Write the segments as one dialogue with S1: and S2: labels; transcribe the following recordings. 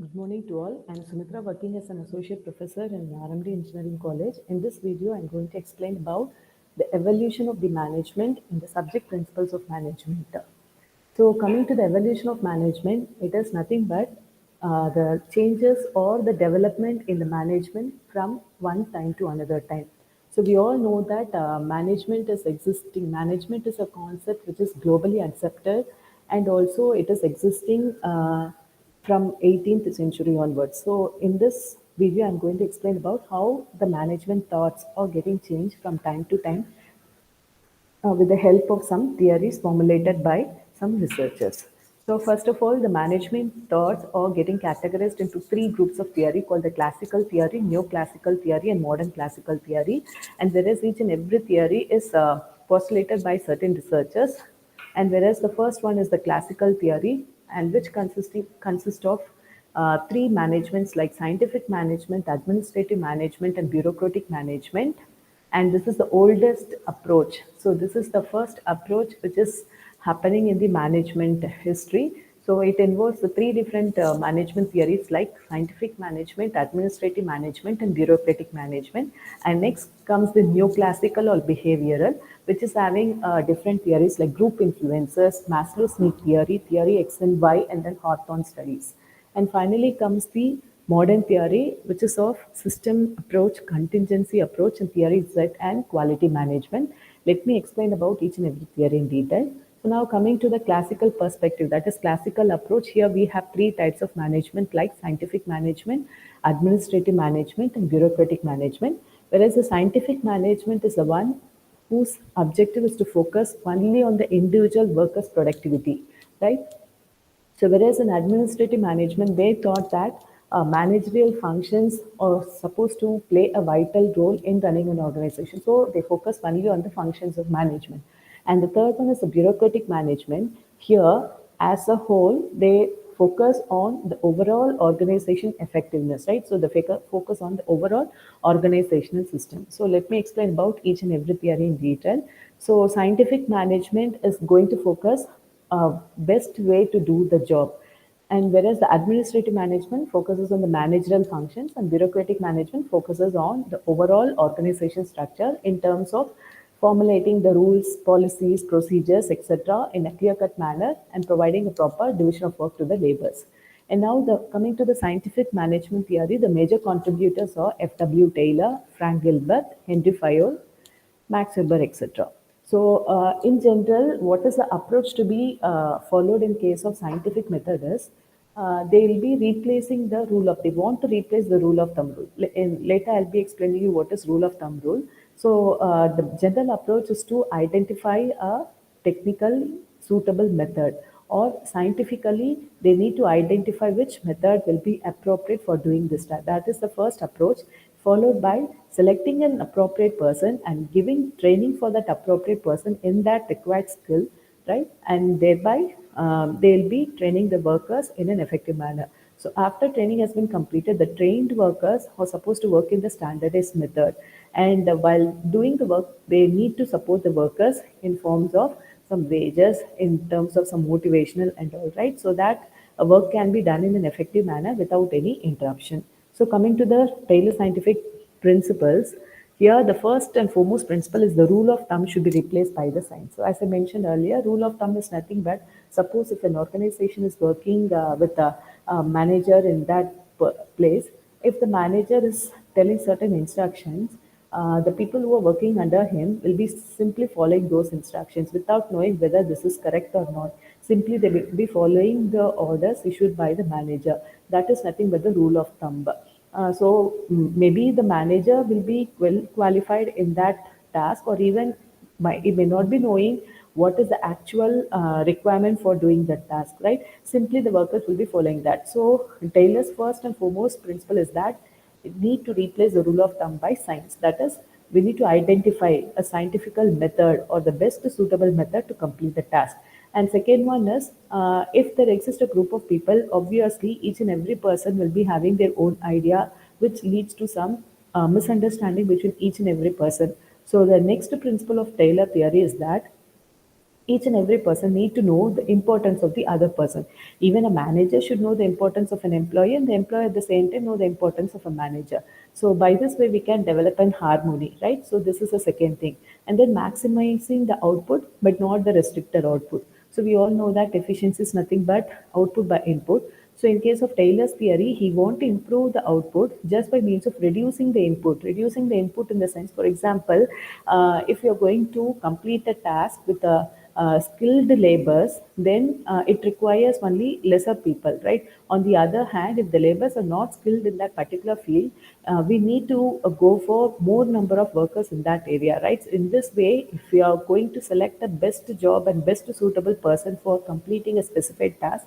S1: Good morning to all. I am Sumitra, working as an associate professor in RMD Engineering College. In this video, I am going to explain about the evolution of the management and the subject principles of management. So, coming to the evolution of management, it is nothing but the changes or the development in the management from one time to another time. So, we all know that management is existing. Management is a concept which is globally accepted, and also it is existing from 18th century onwards. So in this video, I'm going to explain about how the management thoughts are getting changed from time to time with the help of some theories formulated by some researchers. So first of all, the management thoughts are getting categorized into three groups of theory called the classical theory, neoclassical theory, and modern classical theory. And whereas each and every theory is postulated by certain researchers, and whereas the first one is the classical theory, and which consists of three managements like scientific management, administrative management, and bureaucratic management. And this is the oldest approach. So this is the first approach which is happening in the management history. So it involves the three different management theories like scientific management, administrative management, and bureaucratic management. And next comes the neoclassical or behavioral, which is having different theories like group influences, Maslow's need theory, theory X and Y, and then Hawthorne studies. And finally comes the modern theory, which is of system approach, contingency approach, and theory Z and quality management. Let me explain about each and every theory in detail. So now coming to the classical perspective, that is classical approach. Here we have three types of management like scientific management, administrative management, and bureaucratic management. Whereas the scientific management is the one whose objective is to focus only on the individual worker's productivity, right? So whereas in administrative management, they thought that managerial functions are supposed to play a vital role in running an organization. So they focus only on the functions of management. And the third one is the bureaucratic management. Here, as a whole, they focus on the overall organization effectiveness, right? So the focus on the overall organizational system. So let me explain about each and every theory in detail. So scientific management is going to focus best way to do the job. And whereas the administrative management focuses on the managerial functions and bureaucratic management focuses on the overall organization structure in terms of formulating the rules, policies, procedures, etc. in a clear-cut manner and providing a proper division of work to the laborers. And now coming to the scientific management theory, the major contributors are F.W. Taylor, Frank Gilbert, Henry Fayol, Max Weber, etc. So, in general, what is the approach to be followed in case of scientific method is they will be replacing the rule of, they want to replace the rule of thumb rule. Later, I'll be explaining you what is rule of thumb rule. So, the general approach is to identify a technical suitable method, or scientifically they need to identify which method will be appropriate for doing this. That is the first approach, followed by selecting an appropriate person and giving training for that appropriate person in that required skill, right? And thereby they'll be training the workers in an effective manner. So after training has been completed, the trained workers are supposed to work in the standardized method. And while doing the work, they need to support the workers in forms of some wages, in terms of some motivational and all, right? So that work can be done in an effective manner without any interruption. So coming to the Taylor scientific principles, here the first and foremost principle is the rule of thumb should be replaced by the science. So as I mentioned earlier, rule of thumb is nothing but suppose if an organization is working with a manager in that place, if the manager is telling certain instructions, the people who are working under him will be simply following those instructions without knowing whether this is correct or not. Simply they will be following the orders issued by the manager. That is nothing but the rule of thumb. Maybe the manager will be well qualified in that task, or even he may not be knowing what is the actual requirement for doing that task, right? Simply the workers will be following that. So Taylor's first and foremost principle is that need to replace the rule of thumb by science. That is, we need to identify a scientific method or the best suitable method to complete the task. And second one is, if there exists a group of people, obviously each and every person will be having their own idea, which leads to some misunderstanding between each and every person. So the next principle of Taylor theory is that each and every person need to know the importance of the other person. Even a manager should know the importance of an employee, and the employee at the same time know the importance of a manager. So by this way we can develop an harmony, right? So this is the second thing. And then maximizing the output but not the restricted output. So we all know that efficiency is nothing but output by input. So in case of Taylor's theory, he want to improve the output just by means of reducing the input. Reducing the input in the sense, for example, if you're going to complete a task with a skilled labors, then it requires only lesser people, right? On the other hand, if the labors are not skilled in that particular field, we need to go for more number of workers in that area, right? So in this way, if we are going to select the best job and best suitable person for completing a specific task,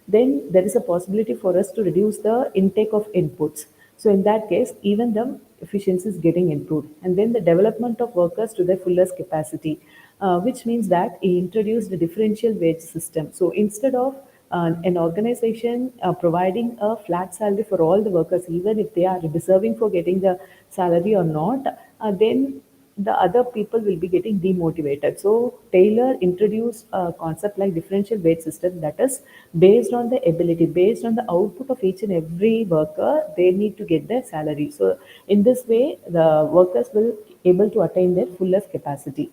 S1: then there is a possibility for us to reduce the intake of inputs. So in that case, even the efficiency is getting improved. And then the development of workers to their fullest capacity, which means that he introduced a differential wage system. So instead of an organization providing a flat salary for all the workers, even if they are deserving for getting the salary or not, then the other people will be getting demotivated. So Taylor introduced a concept like differential wage system, that is based on the ability, based on the output of each and every worker, they need to get their salary. So in this way, the workers will able to attain their fullest capacity.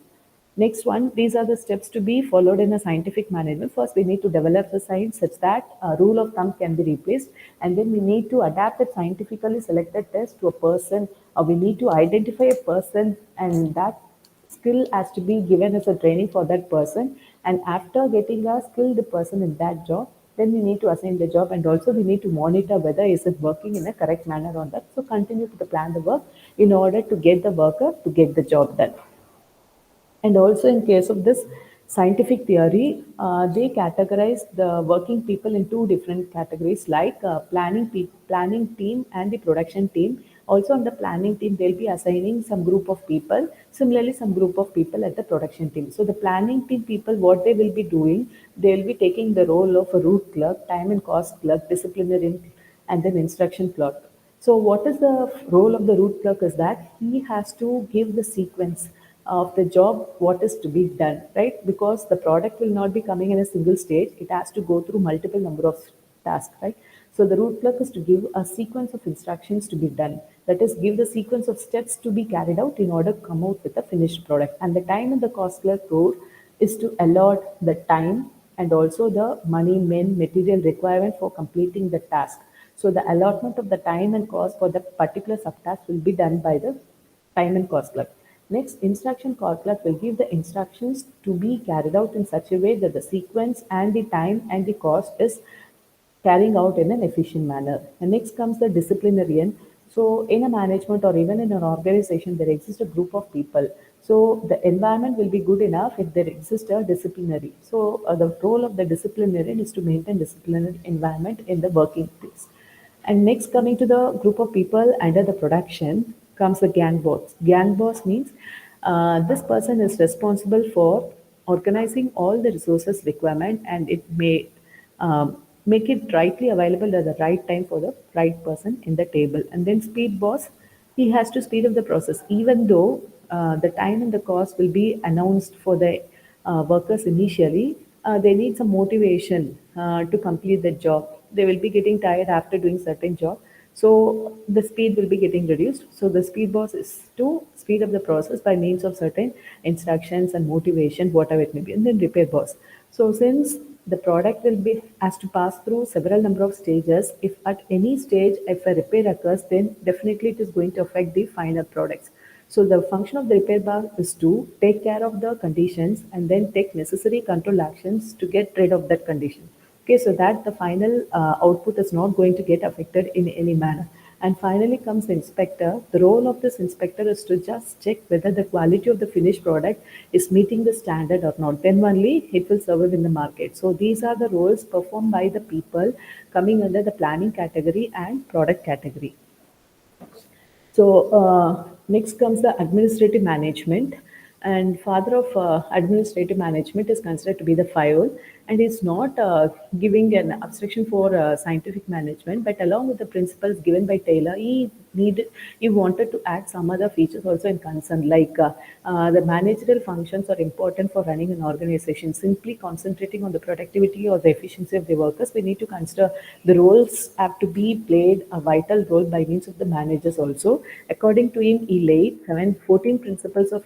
S1: Next one, these are the steps to be followed in a scientific management. First, we need to develop the science such that a rule of thumb can be replaced, and then we need to adapt a scientifically selected test to a person. We need to identify a person, and that skill has to be given as a training for that person. And after getting a skilled person in that job, then we need to assign the job, and also we need to monitor whether is it working in a correct manner on that. So continue to plan the work in order to get the worker to get the job done. And also in case of this scientific theory, they categorize the working people in two different categories like planning team and the production team. Also on the planning team, they'll be assigning some group of people, similarly some group of people at the production team. So the planning team people, what they will be doing, they'll be taking the role of a root clerk, time and cost clerk, disciplinary, and then instruction clerk. So what is the role of the root clerk is that he has to give the sequence of the job, what is to be done, right? Because the product will not be coming in a single stage, it has to go through multiple number of tasks, right? So the root clerk is to give a sequence of instructions to be done. That is, give the sequence of steps to be carried out in order to come out with a finished product. And the time and the cost clerk role is to allot the time and also the money, men, material requirement for completing the task. So the allotment of the time and cost for the particular subtask will be done by the time and cost clerk. Next, instruction clerk will give the instructions to be carried out in such a way that the sequence and the time and the cost is carrying out in an efficient manner. And next comes the disciplinarian. So in a management or even in an organization, there exists a group of people. So the environment will be good enough if there exists a disciplinary. So the role of the disciplinarian is to maintain disciplinary environment in the working place. And next, coming to the group of people under the production comes the gang boss. Gang boss means this person is responsible for organizing all the resources requirement, and it may make it rightly available at the right time for the right person in the table. And then speed boss, he has to speed up the process, even though the time and the cost will be announced for the workers initially. They need some motivation to complete the job. They will be getting tired after doing certain job, so the speed will be getting reduced. So the speed boss is to speed up the process by means of certain instructions and motivation, whatever it may be. And then repair boss. So since the product will be has to pass through several number of stages, if at any stage if a repair occurs, then definitely it is going to affect the final products. So the function of the repair bar is to take care of the conditions and then take necessary control actions to get rid of that condition. Okay, so that the final output is not going to get affected in any manner. And finally comes the inspector. The role of this inspector is to just check whether the quality of the finished product is meeting the standard or not. Then only it will survive in the market. So these are the roles performed by the people coming under the planning category and product category. So next comes the administrative management, and father of administrative management is considered to be the Fayol. and is not giving an abstraction for scientific management, but along with the principles given by Taylor, he wanted to add some other features also in concern, like the managerial functions are important for running an organization. Simply concentrating on the productivity or the efficiency of the workers, we need to consider the roles have to be played a vital role by means of the managers also. According to him, he laid 14 principles of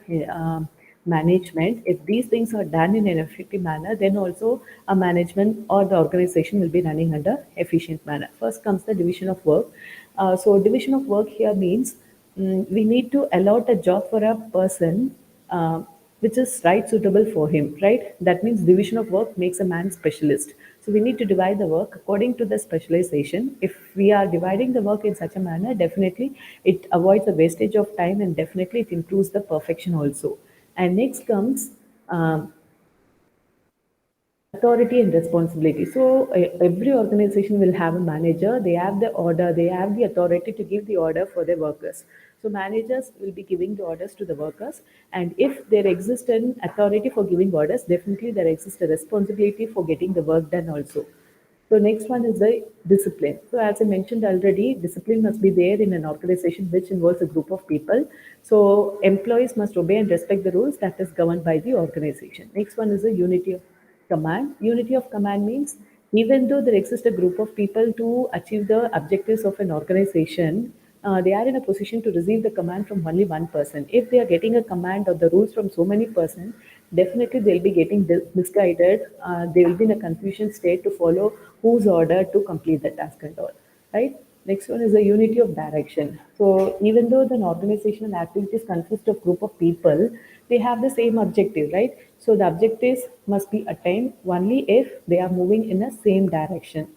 S1: management. If these things are done in an effective manner, then also a management or the organization will be running under efficient manner. First comes the division of work. So division of work here means we need to allot a job for a person which is right suitable for him, right? That means division of work makes a man specialist. So we need to divide the work according to the specialization. If we are dividing the work in such a manner, definitely it avoids the wastage of time, and definitely it improves the perfection also. And next comes authority and responsibility. So every organization will have a manager. They have the order, they have the authority to give the order for their workers. So managers will be giving the orders to the workers, and if there exists an authority for giving orders, definitely there exists a responsibility for getting the work done also. So next one is the discipline. So as I mentioned already, discipline must be there in an organization which involves a group of people. So employees must obey and respect the rules that is governed by the organization. Next one is the unity of command. Unity of command means even though there exists a group of people to achieve the objectives of an organization, they are in a position to receive the command from only one person. If they are getting a command or the rules from so many persons, definitely they'll be getting misguided. They will be in a confusion state to follow whose order to complete the task and all. Right? Next one is the unity of direction. So even though the organizational activities consist of group of people, they have the same objective, right? So the objectives must be attained only if they are moving in the same direction.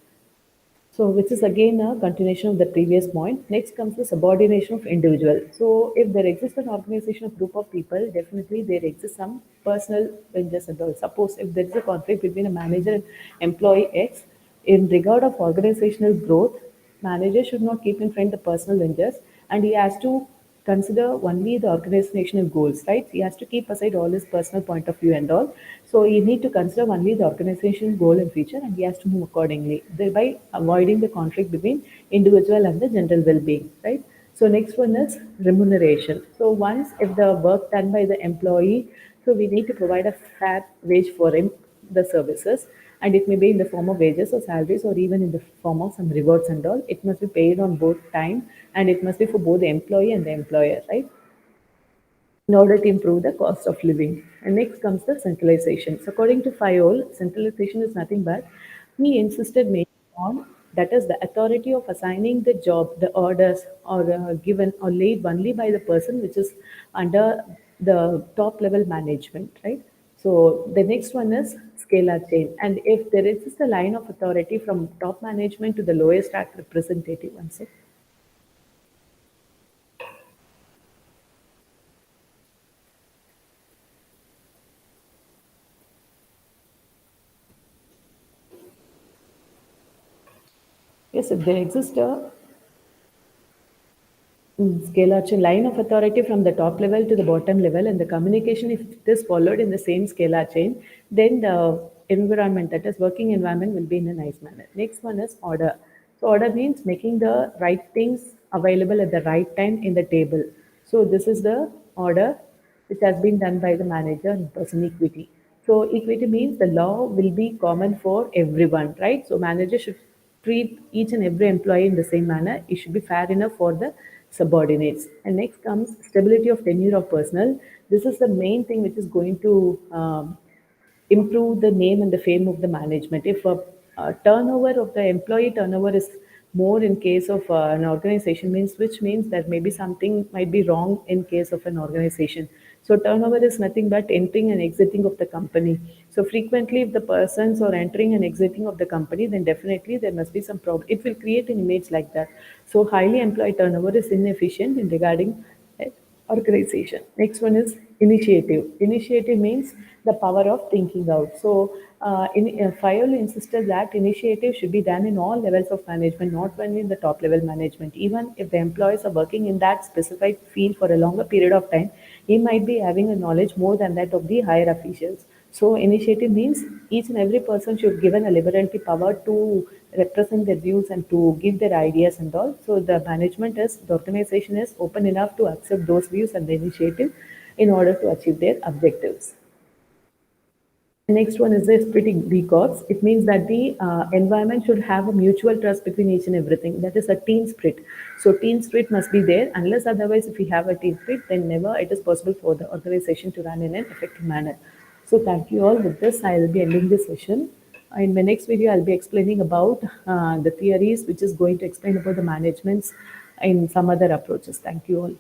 S1: So, which is again a continuation of the previous point. Next comes the subordination of individual. So, if there exists an organization of group of people, definitely there exists some personal interest and all. Suppose if there is a conflict between a manager and employee X, in regard of organizational growth, manager should not keep in front the personal interest, and he has to consider only the organizational goals, right? He has to keep aside all his personal point of view and all. So you need to consider only the organizational goal and feature, and he has to move accordingly, thereby avoiding the conflict between individual and the general well-being, right? So next one is remuneration. So once if the work done by the employee, so we need to provide a fair wage for him, the services, and it may be in the form of wages or salaries or even in the form of some rewards and all. It must be paid on both time, and it must be for both the employee and the employer, right? In order to improve the cost of living. And next comes the centralization. So according to Fayol, centralization is nothing but he insisted mainly on that is the authority of assigning the job, the orders or given or laid only by the person which is under the top level management, right? So the next one is scalar chain. And if there is just a line of authority from top management to the lowest act representative, one sec. Yes, if there exists a scalar chain line of authority from the top level to the bottom level, and the communication, if it is followed in the same scalar chain, then the environment, that is working environment, will be in a nice manner. Next one is order. So order means making the right things available at the right time in the table. So this is the order which has been done by the manager in person equity. So equity means the law will be common for everyone, right? So manager should treat each and every employee in the same manner. It should be fair enough for the subordinates. And next comes stability of tenure of personnel. This is the main thing which is going to improve the name and the fame of the management. If a turnover of the employee turnover is more in case of an organization, means which means that maybe something might be wrong in case of an organization. So turnover is nothing but entering and exiting of the company. So frequently, if the persons are entering and exiting of the company, then definitely there must be some problem. It will create an image like that. So highly employee turnover is inefficient in regarding organization. Next one is initiative. Initiative means the power of thinking out. So, Fayol insisted that initiative should be done in all levels of management, not only in the top level management. Even if the employees are working in that specified field for a longer period of time, he might be having a knowledge more than that of the higher officials. So initiative means each and every person should given a liberality power to represent their views and to give their ideas and all. So the organization is open enough to accept those views and the initiative in order to achieve their objectives. The next one is the splitting records. It means that the environment should have a mutual trust between each and everything. That is a team spirit. So team spirit must be there. Unless otherwise, if we have a team spirit, then never it is possible for the organization to run in an effective manner. So thank you all. With this, I will be ending this session. In my next video, I'll be explaining about the theories, which is going to explain about the managements in some other approaches. Thank you all.